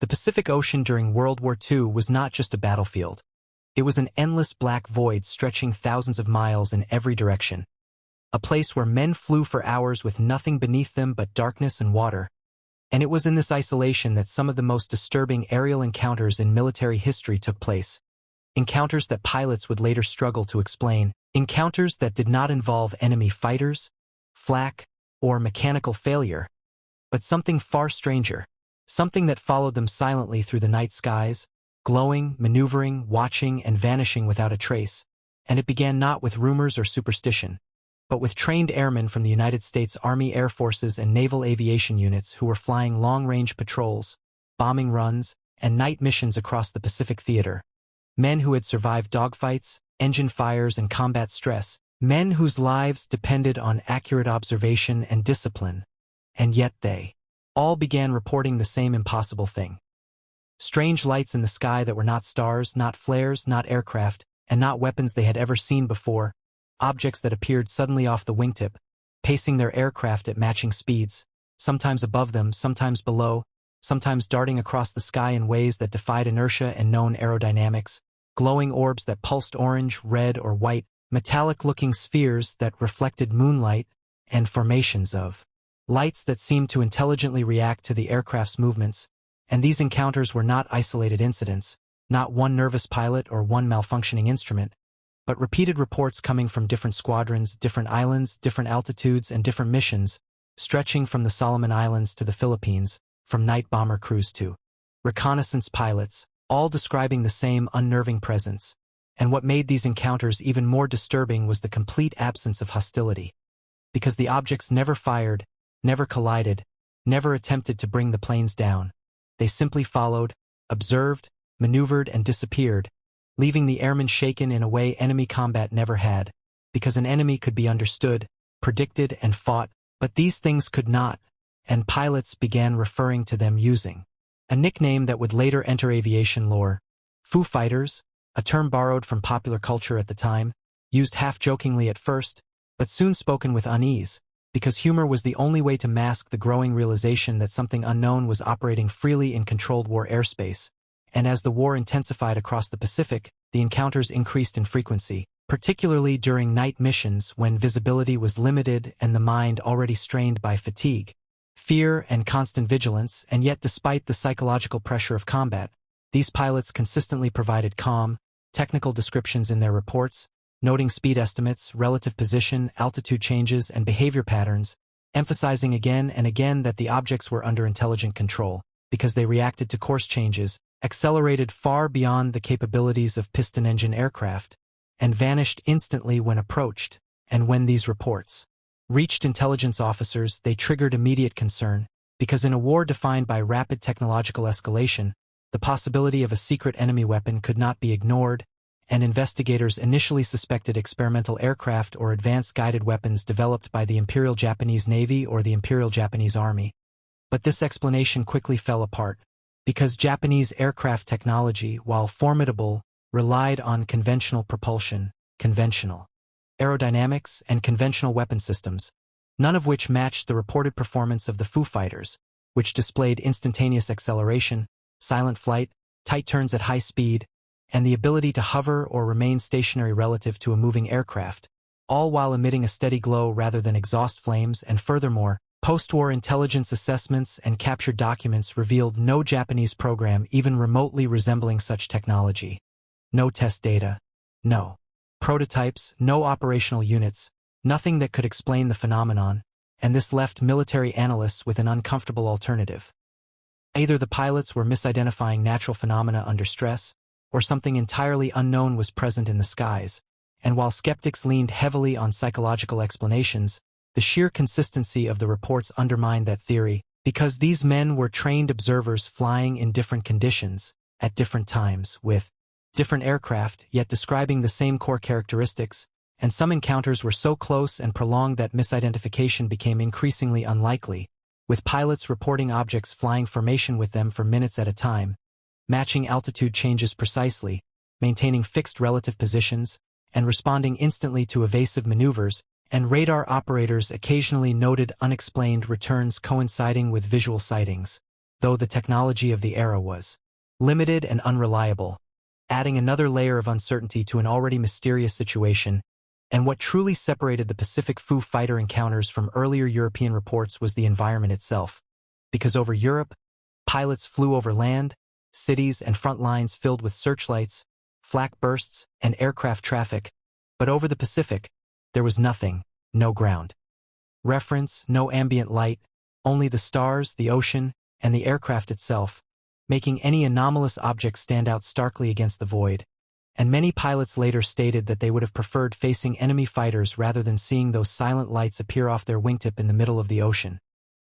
The Pacific Ocean during World War II was not just a battlefield. It was an endless black void stretching thousands of miles in every direction. A place where men flew for hours with nothing beneath them but darkness and water. And it was in this isolation that some of the most disturbing aerial encounters in military history took place. Encounters that pilots would later struggle to explain. Encounters that did not involve enemy fighters, flak, or mechanical failure, but something far stranger. Something that followed them silently through the night skies, glowing, maneuvering, watching, and vanishing without a trace. And it began not with rumors or superstition, but with trained airmen from the United States Army Air Forces and Naval Aviation units who were flying long-range patrols, bombing runs, and night missions across the Pacific Theater. Men who had survived dogfights, engine fires, and combat stress. Men whose lives depended on accurate observation and discipline. And yet they all began reporting the same impossible thing. Strange lights in the sky that were not stars, not flares, not aircraft, and not weapons they had ever seen before. Objects that appeared suddenly off the wingtip, pacing their aircraft at matching speeds, sometimes above them, sometimes below, sometimes darting across the sky in ways that defied inertia and known aerodynamics. Glowing orbs that pulsed orange, red, or white, metallic-looking spheres that reflected moonlight, and formations of lights that seemed to intelligently react to the aircraft's movements. And these encounters were not isolated incidents, not one nervous pilot or one malfunctioning instrument, but repeated reports coming from different squadrons, different islands, different altitudes, and different missions, stretching from the Solomon Islands to the Philippines, from night bomber crews to reconnaissance pilots, all describing the same unnerving presence. And what made these encounters even more disturbing was the complete absence of hostility. Because the objects never fired, never collided, never attempted to bring the planes down. They simply followed, observed, maneuvered, and disappeared, leaving the airmen shaken in a way enemy combat never had. Because an enemy could be understood, predicted, and fought, but these things could not, and pilots began referring to them using a nickname that would later enter aviation lore. Foo Fighters, a term borrowed from popular culture at the time, used half-jokingly at first, but soon spoken with unease, because humor was the only way to mask the growing realization that something unknown was operating freely in controlled war airspace. And as the war intensified across the Pacific, the encounters increased in frequency, particularly during night missions when visibility was limited and the mind already strained by fatigue, fear, and constant vigilance. And yet despite the psychological pressure of combat, these pilots consistently provided calm, technical descriptions in their reports, noting speed estimates, relative position, altitude changes, and behavior patterns, emphasizing again and again that the objects were under intelligent control, because they reacted to course changes, accelerated far beyond the capabilities of piston-engine aircraft, and vanished instantly when approached. And when these reports reached intelligence officers, they triggered immediate concern, because in a war defined by rapid technological escalation, the possibility of a secret enemy weapon could not be ignored, and investigators initially suspected experimental aircraft or advanced guided weapons developed by the Imperial Japanese Navy or the Imperial Japanese Army. But this explanation quickly fell apart, because Japanese aircraft technology, while formidable, relied on conventional propulsion, conventional aerodynamics, and conventional weapon systems, none of which matched the reported performance of the Foo Fighters, which displayed instantaneous acceleration, silent flight, tight turns at high speed, and the ability to hover or remain stationary relative to a moving aircraft, all while emitting a steady glow rather than exhaust flames. And furthermore, post-war intelligence assessments and captured documents revealed no Japanese program even remotely resembling such technology. No test data, no prototypes, no operational units, nothing that could explain the phenomenon, and this left military analysts with an uncomfortable alternative. Either the pilots were misidentifying natural phenomena under stress, or something entirely unknown was present in the skies, and while skeptics leaned heavily on psychological explanations, the sheer consistency of the reports undermined that theory, because these men were trained observers flying in different conditions, at different times, with different aircraft, yet describing the same core characteristics, and some encounters were so close and prolonged that misidentification became increasingly unlikely, with pilots reporting objects flying formation with them for minutes at a time, matching altitude changes precisely, maintaining fixed relative positions, and responding instantly to evasive maneuvers, and radar operators occasionally noted unexplained returns coinciding with visual sightings. though the technology of the era was limited and unreliable, adding another layer of uncertainty to an already mysterious situation. And what truly separated the Pacific Foo Fighter encounters from earlier European reports was the environment itself. Because over Europe, pilots flew over land, cities, and front lines filled with searchlights, flak bursts, and aircraft traffic, but over the Pacific, there was nothing, no ground reference, no ambient light, only the stars, the ocean, and the aircraft itself, making any anomalous object stand out starkly against the void. And many pilots later stated that they would have preferred facing enemy fighters rather than seeing those silent lights appear off their wingtip in the middle of the ocean,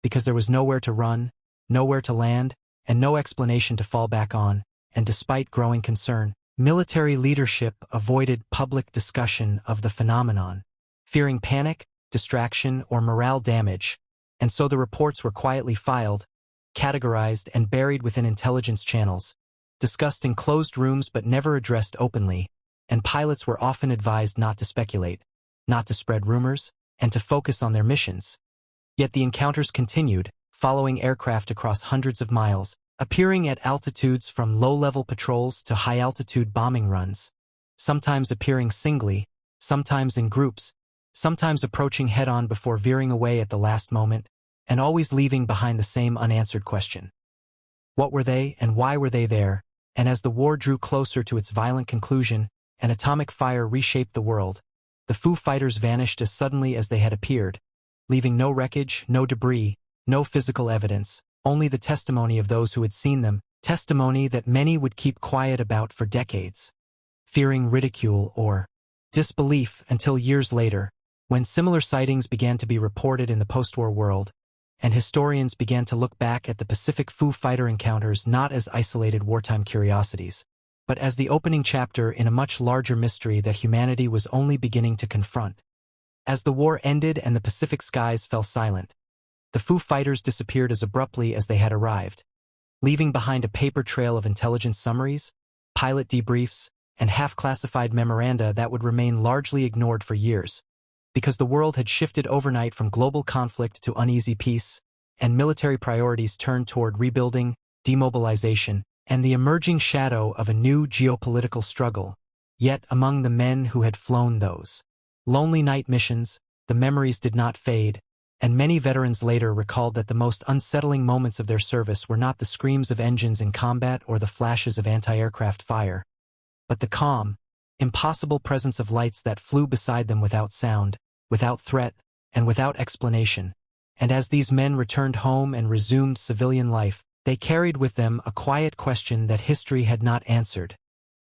because there was nowhere to run, nowhere to land, and no explanation to fall back on. And despite growing concern, military leadership avoided public discussion of the phenomenon, fearing panic, distraction, or morale damage, and so the reports were quietly filed, categorized, and buried within intelligence channels, discussed in closed rooms but never addressed openly, and pilots were often advised not to speculate, not to spread rumors, and to focus on their missions. Yet the encounters continued, following aircraft across hundreds of miles, appearing at altitudes from low-level patrols to high-altitude bombing runs, sometimes appearing singly, sometimes in groups, sometimes approaching head-on before veering away at the last moment, and always leaving behind the same unanswered question. What were they, and why were they there? And as the war drew closer to its violent conclusion, and atomic fire reshaped the world, the Foo Fighters vanished as suddenly as they had appeared, leaving no wreckage, no debris, no physical evidence, only the testimony of those who had seen them, testimony that many would keep quiet about for decades, fearing ridicule or disbelief until years later, when similar sightings began to be reported in the post-war world, and historians began to look back at the Pacific Foo Fighter encounters not as isolated wartime curiosities, but as the opening chapter in a much larger mystery that humanity was only beginning to confront. As the war ended and the Pacific skies fell silent, the Foo Fighters disappeared as abruptly as they had arrived, leaving behind a paper trail of intelligence summaries, pilot debriefs, and half-classified memoranda that would remain largely ignored for years, because the world had shifted overnight from global conflict to uneasy peace, and military priorities turned toward rebuilding, demobilization, and the emerging shadow of a new geopolitical struggle. Yet among the men who had flown those lonely night missions, the memories did not fade, and many veterans later recalled that the most unsettling moments of their service were not the screams of engines in combat or the flashes of anti-aircraft fire, but the calm, impossible presence of lights that flew beside them without sound, without threat, and without explanation. And as these men returned home and resumed civilian life, they carried with them a quiet question that history had not answered,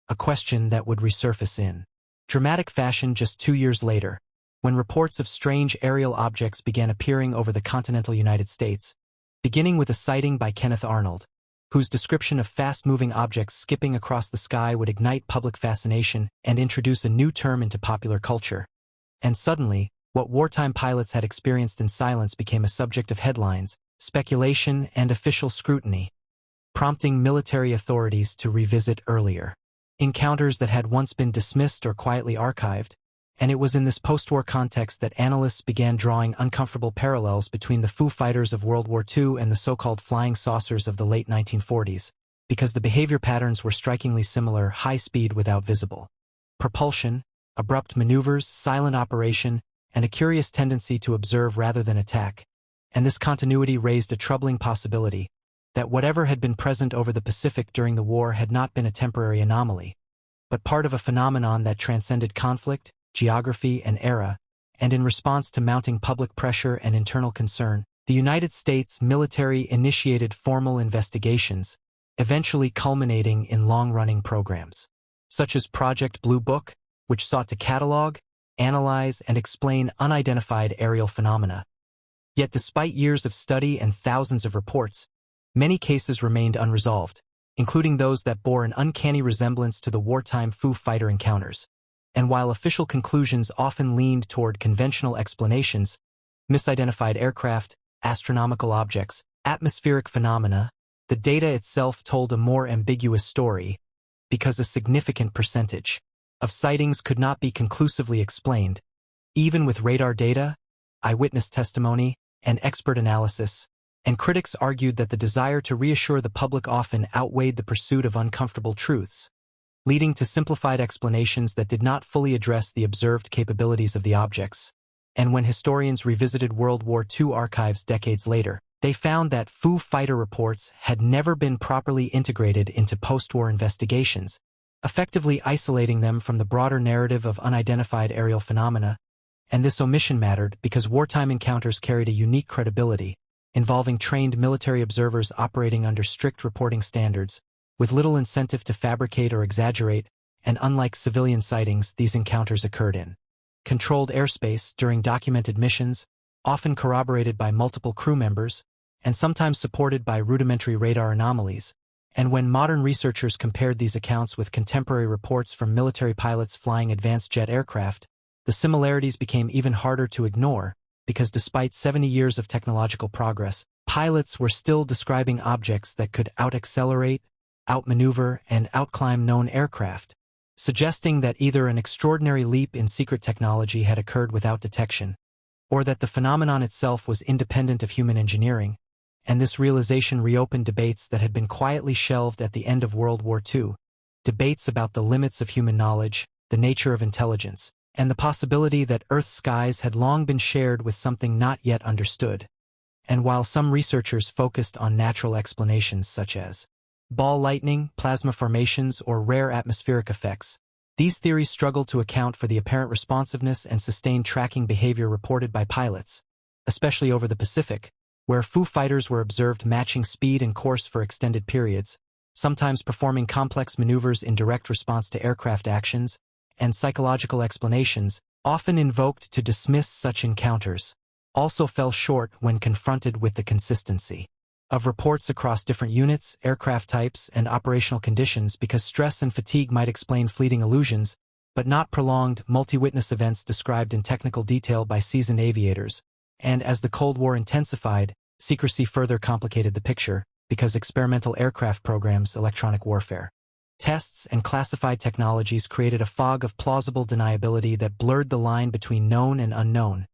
a question that would resurface in dramatic fashion just 2 years later, when reports of strange aerial objects began appearing over the continental United States, beginning with a sighting by Kenneth Arnold, whose description of fast-moving objects skipping across the sky would ignite public fascination and introduce a new term into popular culture. And suddenly, what wartime pilots had experienced in silence became a subject of headlines, speculation, and official scrutiny, prompting military authorities to revisit earlier encounters that had once been dismissed or quietly archived. And it was in this post-war context that analysts began drawing uncomfortable parallels between the Foo Fighters of World War II and the so-called flying saucers of the late 1940s, because the behavior patterns were strikingly similar: high speed without visible propulsion, abrupt maneuvers, silent operation, and a curious tendency to observe rather than attack. And this continuity raised a troubling possibility that whatever had been present over the Pacific during the war had not been a temporary anomaly, but part of a phenomenon that transcended conflict, geography, and era. And in response to mounting public pressure and internal concern, the United States military initiated formal investigations, eventually culminating in long-running programs, such as Project Blue Book, which sought to catalog, analyze, and explain unidentified aerial phenomena. Yet despite years of study and thousands of reports, many cases remained unresolved, including those that bore an uncanny resemblance to the wartime Foo Fighter encounters. And while official conclusions often leaned toward conventional explanations, misidentified aircraft, astronomical objects, atmospheric phenomena, the data itself told a more ambiguous story, because a significant percentage of sightings could not be conclusively explained. Even with radar data, eyewitness testimony, and expert analysis, and critics argued that the desire to reassure the public often outweighed the pursuit of uncomfortable truths, leading to simplified explanations that did not fully address the observed capabilities of the objects. And when historians revisited World War II archives decades later, they found that Foo Fighter reports had never been properly integrated into post-war investigations, effectively isolating them from the broader narrative of unidentified aerial phenomena. And this omission mattered because wartime encounters carried a unique credibility, involving trained military observers operating under strict reporting standards, with little incentive to fabricate or exaggerate, and unlike civilian sightings, these encounters occurred in controlled airspace during documented missions, often corroborated by multiple crew members, and sometimes supported by rudimentary radar anomalies. And when modern researchers compared these accounts with contemporary reports from military pilots flying advanced jet aircraft, the similarities became even harder to ignore, because despite 70 years of technological progress, pilots were still describing objects that could out-accelerate, outmaneuver, and outclimb known aircraft, suggesting that either an extraordinary leap in secret technology had occurred without detection, or that the phenomenon itself was independent of human engineering. And this realization reopened debates that had been quietly shelved at the end of World War II, debates about the limits of human knowledge, the nature of intelligence, and the possibility that Earth's skies had long been shared with something not yet understood. And while some researchers focused on natural explanations such as ball lightning, plasma formations, or rare atmospheric effects, these theories struggled to account for the apparent responsiveness and sustained tracking behavior reported by pilots, especially over the Pacific, where Foo Fighters were observed matching speed and course for extended periods, sometimes performing complex maneuvers in direct response to aircraft actions, and psychological explanations, often invoked to dismiss such encounters, also fell short when confronted with the consistency of reports across different units, aircraft types, and operational conditions, because stress and fatigue might explain fleeting illusions, but not prolonged, multi-witness events described in technical detail by seasoned aviators. And as the Cold War intensified, secrecy further complicated the picture, because experimental aircraft programs, electronic warfare tests, and classified technologies created a fog of plausible deniability that blurred the line between known and unknown,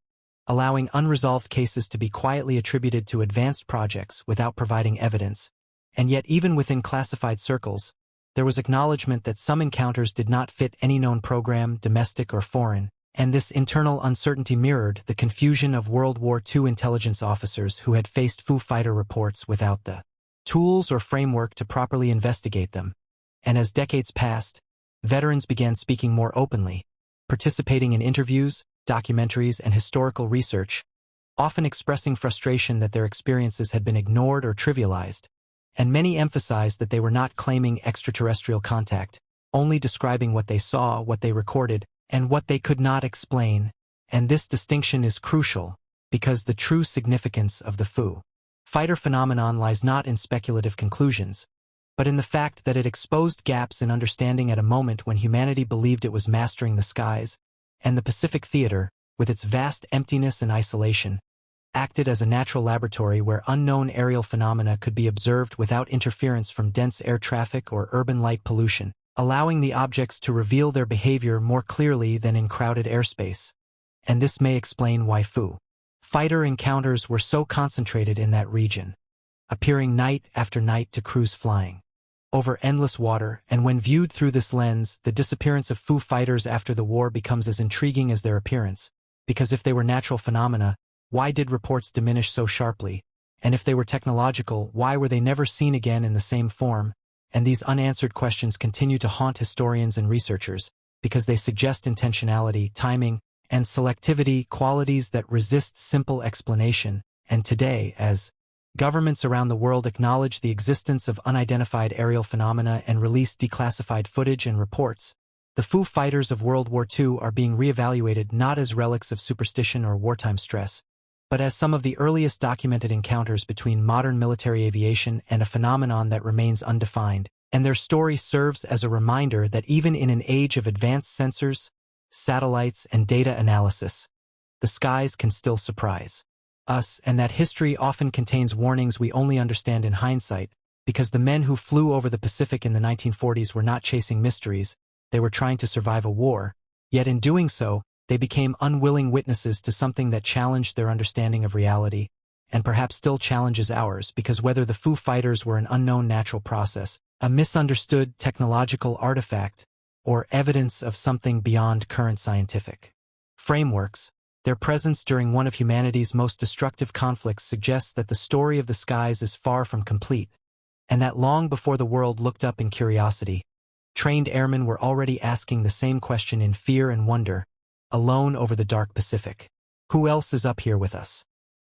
allowing unresolved cases to be quietly attributed to advanced projects without providing evidence. And yet even within classified circles, there was acknowledgement that some encounters did not fit any known program, domestic or foreign, and this internal uncertainty mirrored the confusion of World War II intelligence officers who had faced Foo Fighter reports without the tools or framework to properly investigate them. And as decades passed, veterans began speaking more openly, participating in interviews, documentaries, and historical research, often expressing frustration that their experiences had been ignored or trivialized. And many emphasized that they were not claiming extraterrestrial contact, only describing what they saw, what they recorded, and what they could not explain. And this distinction is crucial, because the true significance of the Foo Fighter phenomenon lies not in speculative conclusions, but in the fact that it exposed gaps in understanding at a moment when humanity believed it was mastering the skies, and the Pacific theater, with its vast emptiness and isolation, acted as a natural laboratory where unknown aerial phenomena could be observed without interference from dense air traffic or urban light pollution, allowing the objects to reveal their behavior more clearly than in crowded airspace. And this may explain why Foo Fighter encounters were so concentrated in that region, appearing night after night to crews flying over endless water. And when viewed through this lens, the disappearance of Foo Fighters after the war becomes as intriguing as their appearance, because if they were natural phenomena, why did reports diminish so sharply? And if they were technological, why were they never seen again in the same form? And these unanswered questions continue to haunt historians and researchers, because they suggest intentionality, timing, and selectivity, qualities that resist simple explanation. And today, as governments around the world acknowledge the existence of unidentified aerial phenomena and release declassified footage and reports, the Foo Fighters of World War II are being reevaluated not as relics of superstition or wartime stress, but as some of the earliest documented encounters between modern military aviation and a phenomenon that remains undefined. And their story serves as a reminder that even in an age of advanced sensors, satellites, and data analysis, the skies can still surprise us, and that history often contains warnings we only understand in hindsight, because the men who flew over the Pacific in the 1940s were not chasing mysteries, they were trying to survive a war, yet in doing so, they became unwilling witnesses to something that challenged their understanding of reality. and perhaps still challenges ours, because whether the Foo Fighters were an unknown natural process, a misunderstood technological artifact, or evidence of something beyond current scientific frameworks, their presence during one of humanity's most destructive conflicts suggests that the story of the skies is far from complete, and that long before the world looked up in curiosity, trained airmen were already asking the same question in fear and wonder, alone over the dark Pacific. Who else is up here with us?